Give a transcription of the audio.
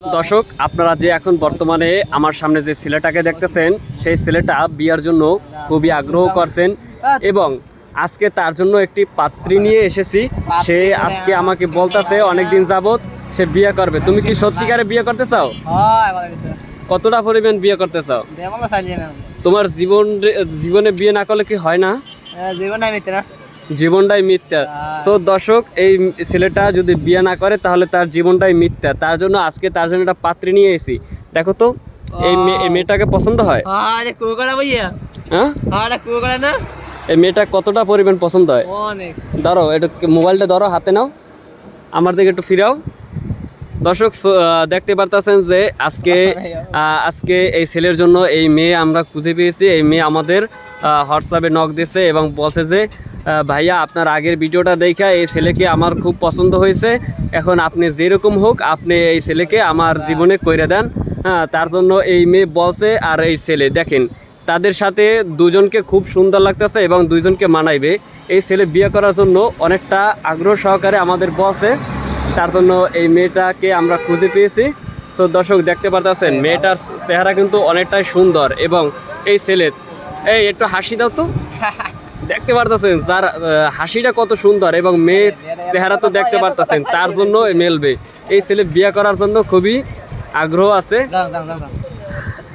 দর্শক, আপনারা যে এখন বর্তমানে আমার সামনে যে ছেলেটাকে দেখতেছেন, সেই ছেলেটা বিয়ার জন্য খুবই আগ্রহ করছেন এবং আজকে তার জন্য একটি পাত্রী নিয়ে এসেছি। সে আজকে আমাকে বলতেছে অনেকদিন যাবত সে বিয়ে করবে। তুমি কি সত্যিকারে বিয়ে করতে চাও? কতটা পরিমাণ বিয়ে করতে চাও? তোমার জীবনে বিয়ে না করলে কি হয় না? জীবনটাই মিথ্যা। তো দর্শক, এই ছেলেটা যদি বিয়ে না করে তাহলে তার জীবনটাই মিথ্যা। তার জন্য আজকে তার জন্য একটা পাত্রী নিয়ে এসেছি। দেখো তো এই মেয়েটাকে পছন্দ হয়? হ্যাঁ, এই মেয়েটা কতটা পরিমাণ পছন্দ হয়? ধরো এটা, মোবাইলটা ধরো, হাতে নাও, আমার দিকে একটু ফিরাও। দর্শক, দেখতে পারতেছেন যে আজকে এই ছেলের জন্য এই মেয়ে আমরা খুঁজে পেয়েছি। এই মেয়ে আমাদের হোয়াটসঅ্যাপে নক দিয়েছে এবং বলছে যে ভাইয়া, আপনার আগের ভিডিওটা দেখে এই ছেলেকে আমার খুব পছন্দ হয়েছে। এখন আপনি যেরকম হোক, আপনি এই ছেলেকে আমার জীবনে কইরে দেন। হ্যাঁ, তার জন্য এই মেয়ে বলছে। আর এই ছেলে দেখেন, তাদের সাথে দুজনকে খুব সুন্দর লাগতেছে এবং দুইজনকে মানাইবে। এই ছেলে বিয়ে করার জন্য অনেকটা আগ্রহ সহকারে আমাদের বলছে। তার জন্য এই মেয়েটাকে আমরা খুঁজে পেয়েছি। তো দর্শক, দেখতে পারতেছেন মেয়েটার চেহারা কিন্তু অনেকটাই সুন্দর এবং এই ছেলে, এই একটু হাসি দাও তো। দেখতে পারতেছেন তার হাসিটা কত সুন্দর এবং মেয়ের চেহারা তো দেখতে পারতেছেন। তার জন্য মেলবে। এই ছেলে বিয়ে করার জন্য খুবই আগ্রহ আছে।